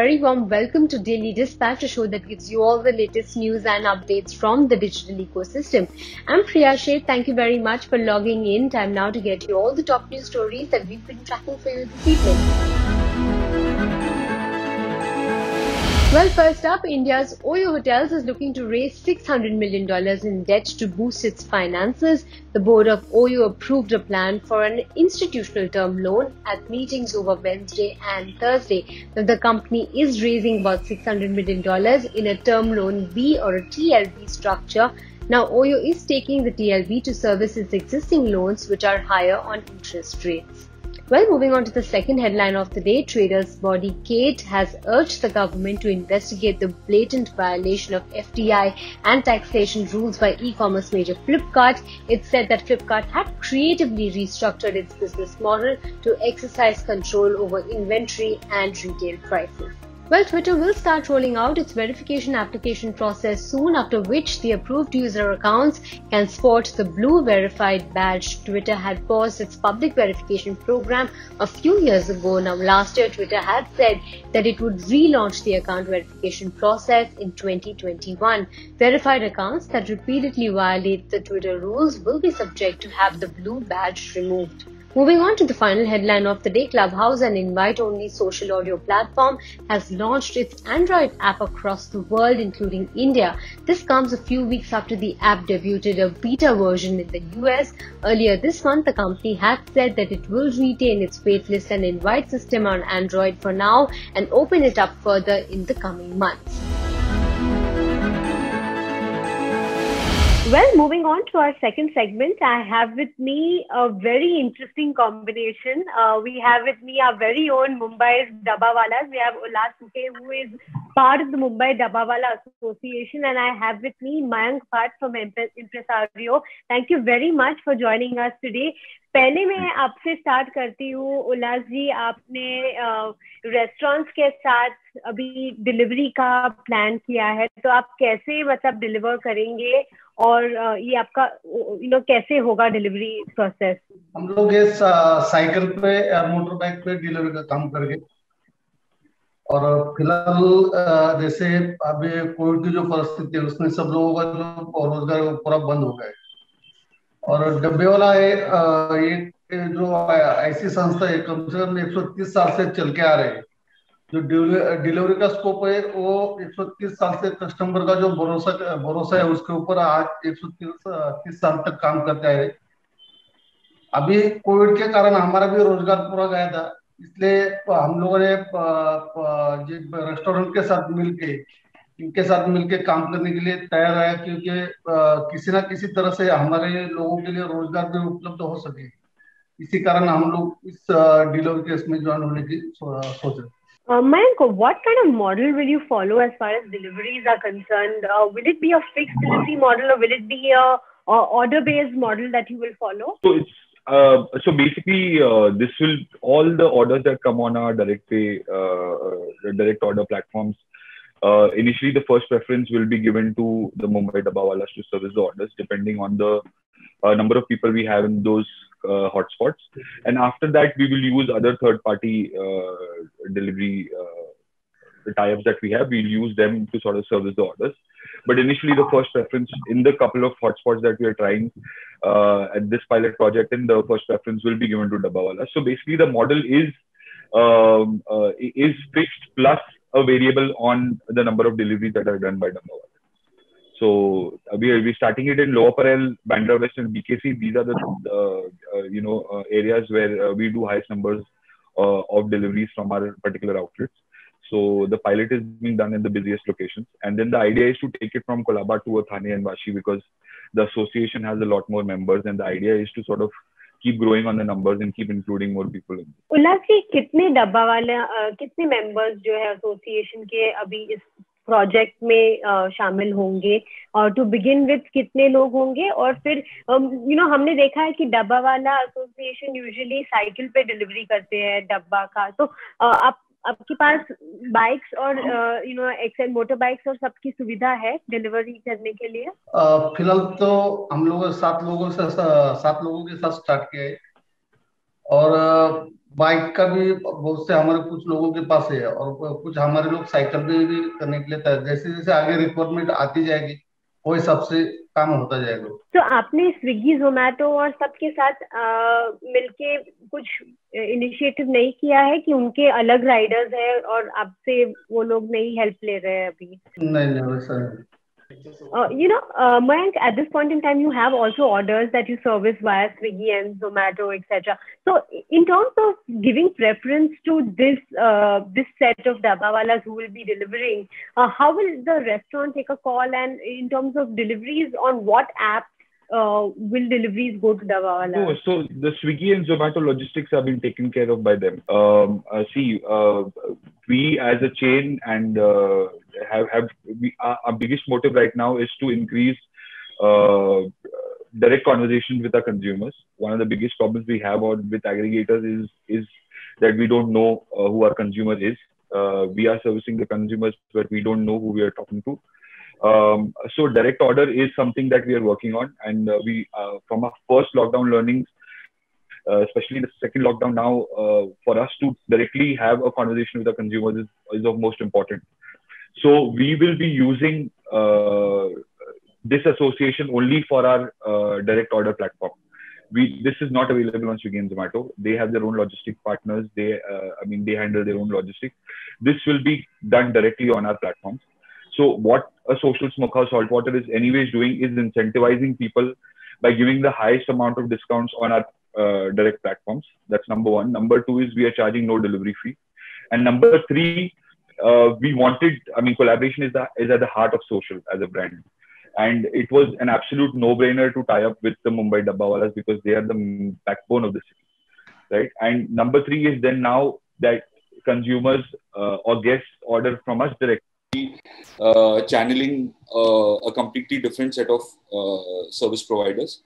very warm welcome to Daily Dispatch, a show that gives you all the latest news and updates from the digital ecosystem. I'm Priya Sheth. Thank you very much for logging in. Time now to get you all the top news stories that we've been tracking for you this evening. Well, first up, India's Oyo Hotels is looking to raise $600 million in debt to boost its finances. The board of Oyo approved a plan for an institutional term loan at meetings over Wednesday and Thursday. Now, the company is raising about $600 million in a term loan B or a TLB structure. Now, Oyo is taking the TLB to service its existing loans, which are higher on interest rates. Well, moving on to the second headline of the day, traders body CATE has urged the government to investigate the blatant violation of FDI and taxation rules by e-commerce major Flipkart. It said that Flipkart had creatively restructured its business model to exercise control over inventory and retail prices. Well, Twitter will start rolling out its verification application process soon, after which the approved user accounts can sport the blue verified badge. Twitter had paused its public verification program a few years ago. Now, last year, Twitter had said that it would relaunch the account verification process in 2021. Verified accounts that repeatedly violate the Twitter rules will be subject to have the blue badge removed. Moving on to the final headline of the day, Clubhouse, an invite-only social audio platform, has launched its Android app across the world, including India. This comes a few weeks after the app debuted a beta version in the US. Earlier this month, the company had said that it will retain its waitlist and invite system on Android for now and open it up further in the coming months. Well, moving on to our second segment, I have with me a very interesting combination. We have with me our very own Mumbai's Dabbawalas. We have Ullas Bhuke, who is part of the Mumbai Dabbawala Association, and I have with me Mayank Bhatt from Impresario. Thank you very much for joining us today. पहले मैं आपसे start करती हूँ उल्लास जी, आपने restaurants के साथ अभी delivery का प्लान किया है, तो आप कैसे मतलब डिलीवर करेंगे और ये आपका कैसे होगा डिलीवरी प्रोसेस? हम लोग ये साइकिल पे या मोटर बाइक पे डिलीवरी का काम करेंगे और फिलहाल जैसे अभी कोविड की जो परिस्थिति है उसमें सब लोगों का जो रोजगार पूरा बंद हो गया है और डब्बेवाला है ये जो ऐसी संस्था है कम से कम 130 साल से चल के आ रहे हैं। जो डिलीवरी का स्कोप है वो 130 साल से कस्टमर का जो भरोसा है उसके ऊपर आज 130 साल तक काम करते आए। अभी कोविड के कारण हमारा भी रोजगार पूरा गया था, इसलिए हम लोगों ने रेस्टोरेंट के साथ मिलके काम करने के लिए तैयार है, क्योंकि किसी ना किसी तरह से हमारे लोगों के लिए रोजगार भी उपलब्ध हो सके। इसी कारण हम लोग इस डिलीवरी केस में ज्वाइन होने की सोच रहे हैं। Mayank, what kind of model will you follow as far as deliveries are concerned? Will it be a fixed delivery model or will it be a order-based model that you will follow? So basically, this will all the orders that come on our direct order platforms. Initially, the first preference will be given to the Mumbai Dabbawalas to service the orders, depending on the number of people we have in those hotspots. And after that, we will use other third-party delivery tie-ups that we have. We'll use them to sort of service the orders. But initially, the first preference in the couple of hotspots that we are trying at this pilot project, and the first preference will be given to Dabbawalas. So basically, the model is fixed plus a variable on the number of deliveries that are done by Dabbawalas. So we're starting it in Lower Parel, Bandra West, and BKC. These are the areas where we do highest numbers of deliveries from our particular outlets. So the pilot is being done in the busiest locations, and then the idea is to take it from Colaba to Thane and Vashi, because the association has a lot more members, and the idea is to sort of keep growing on the numbers and keep including more people in this. उल्लास जी, कितने डब्बावाले कितने members जो है association के अभी इस project में शामिल होंगे और टू बिगिन विद कितने लोग होंगे? और फिर हमने देखा है कि डब्बावाला एसोसिएशन यूजुअली साइकिल पे डिलीवरी करते हैं डब्बा का, तो आपके पास बाइक्स और एक्सेल मोटर बाइक्स और सबकी सुविधा है डिलीवरी करने के लिए? फिलहाल तो हम लोग 7 लोगों के साथ स्टार्ट किया है और बाइक का भी बहुत से हमारे कुछ लोगों के पास है, और कुछ हमारे लोग साइकिल पे भी करने के लिए तैयार। जैसे जैसे आगे रिक्वायरमेंट आती जाएगी वो हिसाब से काम होता जाएगा। तो आपने स्विगी जोमेटो और सबके साथ मिलके कुछ इनिशिएटिव नहीं किया है कि उनके अलग राइडर्स है और आपसे वो लोग नहीं हेल्प ले रहे हैं अभी? नहीं नहीं, वैसा नहीं। Mayank, at this point in time, you have also orders that you service via Swiggy and Zomato, etc. So, in terms of giving preference to this set of dabawalas who will be delivering, how will the restaurant take a call? And in terms of deliveries, on what app will deliveries go to dabawalas? No, so the Swiggy and Zomato logistics have been taken care of by them. We as a chain and our biggest motive right now is to increase uh, direct conversations with our consumers. One of the biggest problems we have with aggregators is that we don't know who our consumer is. We are servicing the consumers, but we don't know who we are talking to. So direct order is something that we are working on, and we from our first lockdown learnings, especially the second lockdown now, for us to directly have a conversation with the consumers is of most important. So we will be using this association only for our direct order platform. This is not available on Swiggy and Zomato. They have their own logistic partners. They handle their own logistics. This will be done directly on our platforms. So what a social smokehouse saltwater is anyways doing is incentivizing people by giving the highest amount of discounts on our direct platforms. That's number one. Number two is we are charging no delivery fee. And number three, collaboration is at the heart of social as a brand. And it was an absolute no-brainer to tie up with the Mumbai Dabbawalas because they are the backbone of the city, right? And number three is then now that consumers or guests order from us directly, channeling a completely different set of service providers,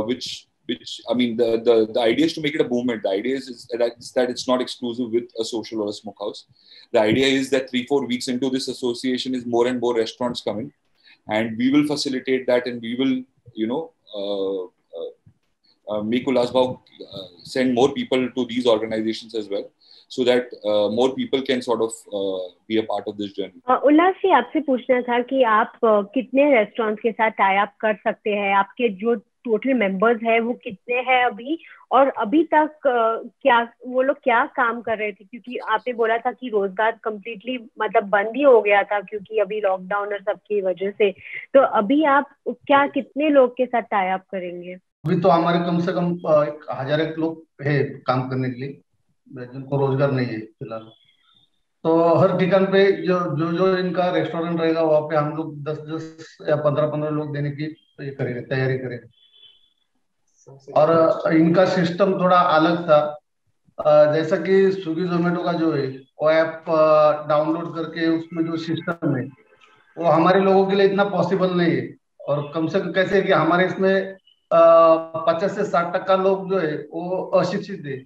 which the idea is to make it a movement. The idea is that it's not exclusive with a social or a smokehouse. The idea is that 3-4 weeks into this association is more and more restaurants coming, and we will facilitate that, and we will, make Ulas Bhav send more people to these organizations as well, so that more people can sort of be a part of this journey. उल्लास जी, आपसे पूछना था कि आप कितने restaurants के साथ tie up कर सकते हैं? आपके जो टोटल मेंबर्स हैं वो कितने हैं अभी, और अभी तक वो लोग क्या काम कर रहे थे? क्योंकि आपने बोला था कि रोजगार कम्प्लीटली मतलब बंद ही हो गया था क्योंकि अभी लॉकडाउन और सबकी वजह से। तो अभी आप कितने लोग के साथ टाई अप करेंगे? अभी तो हमारे कम से कम 1000 लोग है काम करने के लिए, जिनको रोजगार नहीं है फिलहाल। तो हर ठिकान पे जो जो जो इनका रेस्टोरेंट रहेगा वहाँ पे हम लोग 10 या 15 लोग देने की ये करेंगे, तैयारी करेंगे। और इनका सिस्टम थोड़ा अलग था। जैसा कि स्विगी जोमेटो का जो है वो ऐप डाउनलोड करके उसमें जो सिस्टम है वो हमारे लोगों के लिए इतना पॉसिबल नहीं है। और कम से कम कैसे है कि हमारे इसमें 50 से 60% लोग जो है वो अशिक्षित है,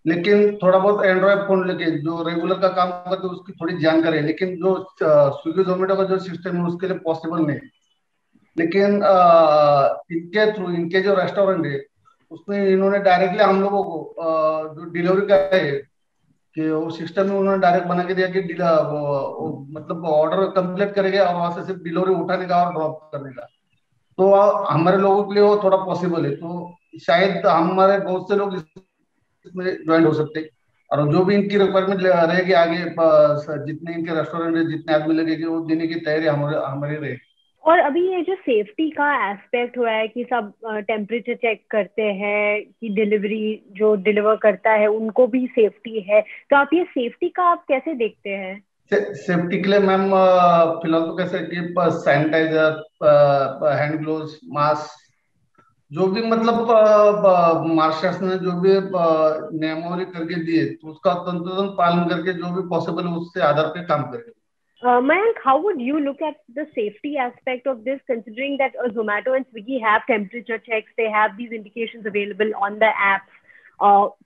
लेकिन थोड़ा बहुत एंड्रॉइड फोन लेके जो रेगुलर का काम करते हैं उसकी थोड़ी जानकारी है। लेकिन जो स्विगी जोमेटो का जो सिस्टम है उसके लिए पॉसिबल नहीं है। लेकिन इनके थ्रू इनके जो रेस्टोरेंट है उसमें इन्होंने डायरेक्टली हम लोगों को जो डिलीवरी का है कि वो सिस्टम में उन्होंने डायरेक्ट बना के दिया कि वो मतलब ऑर्डर कंप्लीट करेंगे और वहां से सिर्फ डिलीवरी उठाने का और ड्रॉप करने का। तो हमारे लोगों के लिए वो थोड़ा पॉसिबल है। तो शायद हमारे बहुत से लोग इसमें ज्वाइन हो सकते हैं, और जो भी इनकी रिक्वायरमेंट रहेगी आगे जितने इनके रेस्टोरेंट है जितने आदमी लगेगी वो देने की तैयारी हमारी रहेगी। और अभी ये जो सेफ्टी का एस्पेक्ट हुआ है कि सब टेम्परेचर चेक करते हैं कि डिलीवरी जो डिलीवर करता है उनको भी सेफ्टी है, तो आप ये सेफ्टी का आप कैसे देखते हैं? सेफ्टी के लिए मैम फिलहाल तो कैसे कि सैनिटाइजर, हैंड ग्लोव्स, मास्क, जो भी मतलब मार्शल्स ने जो भी नियमावली करके दिए तो उसका तंत्र पालन करके जो भी पॉसिबल है उससे आधार पे काम करेंगे। Mayank, how would you look at the safety aspect of this, considering that Zomato and Swiggy have temperature checks, they have these indications available on the app?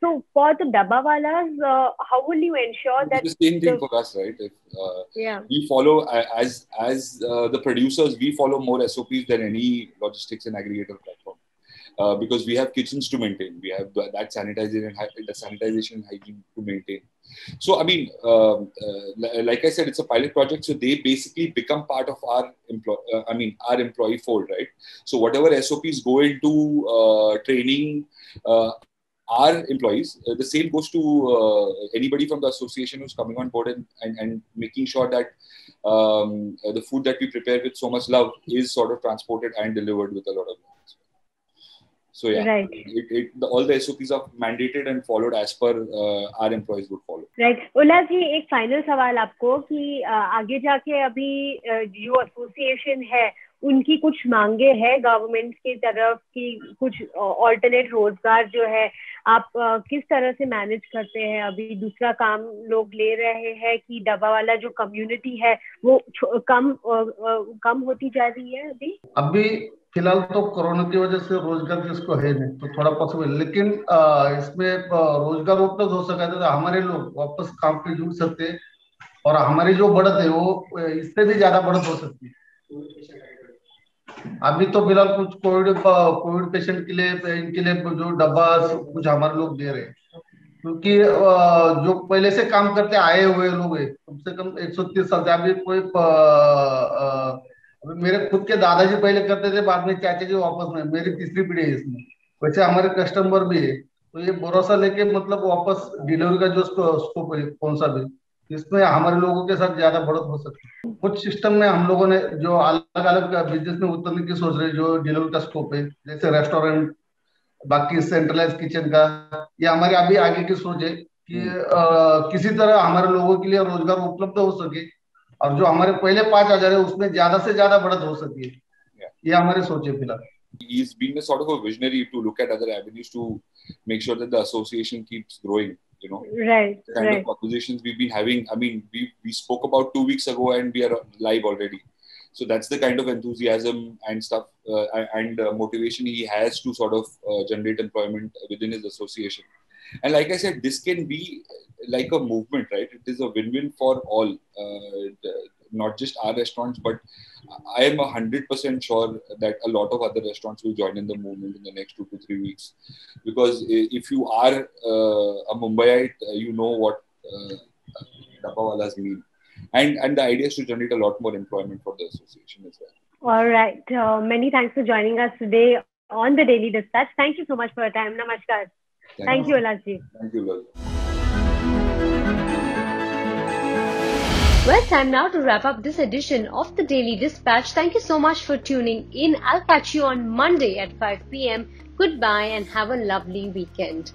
So for the Dabbawalas, how will you ensure that it's the same thing for us, right? We follow as the producers, we follow more SOPs than any logistics and aggregator platform. because we have kitchens to maintain. We have that sanitization and hygiene to maintain. So, I mean, like I said, it's a pilot project. So they basically become part of our employee fold, right? So whatever SOPs go into training our employees, the same goes to anybody from the association who's coming on board and making sure that the food that we prepare with so much love is sort of transported and delivered with a lot of love. So yeah, right. All the SOPs are mandated and followed as per our employees would follow. Right. उल्लास जी, एक final सवाल आपको कि आगे जाके अभी जो association है उनकी कुछ मांगे हैं गवर्नमेंट की तरफ की, कुछ ऑल्टरनेट रोजगार जो है आप किस तरह से मैनेज करते हैं? अभी दूसरा काम लोग ले रहे हैं कि डब्बावाला जो कम्युनिटी है वो कम होती जा रही है? अभी फिलहाल तो कोरोना की वजह से रोजगार जिसको है नहीं तो थोड़ा पॉसिबल, लेकिन इसमें रोजगार उपलब्ध हो सका तो हमारे लोग वापस काम पे जुड़ सकते हैं और हमारी जो बढ़त है वो इससे भी ज्यादा बढ़त हो सकती है। अभी तो फिलहाल कुछ कोविड पेशेंट के लिए इनके लिए जो डब्बा कुछ हमारे लोग दे रहे हैं, क्योंकि जो पहले से काम करते आए हुए लोग हैं कम से कम 130 साल से। अभी कोई मेरे खुद के दादाजी पहले करते थे, बाद में चाचा जी वापस में, मेरी तीसरी पीढ़ी है इसमें। वैसे हमारे कस्टमर भी है, तो ये भरोसा लेके मतलब वापस डिलीवरी का जो स्कोप है कौन सा भी, इसमें हमारे लोगों के साथ ज्यादा बढ़त हो सकती है। कुछ सिस्टम में हम लोगों ने जो अलग अलग बिजनेस में उतरने की सोच रहे, जो डिलीवरी का स्कोप है, जैसे रेस्टोरेंट, बाकी सेंट्रलाइज किचन का, ये हमारी अभी आगे की सोच है कि किसी तरह हमारे लोगों के लिए रोजगार उपलब्ध हो सके और जो हमारे पहले 5,000 है उसमें ज्यादा से ज्यादा बढ़त हो सके, ये हमारी सोच है फिलहाल। He's been a sort of a visionary to look at other avenues to make sure that the association keeps growing. You know, right, the kind of conversations we've been having. I mean, we spoke about 2 weeks ago and we are live already. So that's the kind of enthusiasm and stuff and motivation he has to sort of generate employment within his association. And like I said, this can be like a movement, right? It is a win-win for all, not just our restaurants, but I am 100% sure that a lot of other restaurants will join in the movement in the next 2 to 3 weeks. Because if you are a Mumbaiite, you know what Dabbawalas mean. And the idea is to generate a lot more employment for the association as well. All right. Many thanks for joining us today on the Daily Dispatch. Thank you so much for your time. Namaskar. Thank you, Ullas ji. Thank you, Ullas. Well, time now to wrap up this edition of the Daily Dispatch. Thank you so much for tuning in. I'll catch you on Monday at 5 p.m. Goodbye and have a lovely weekend.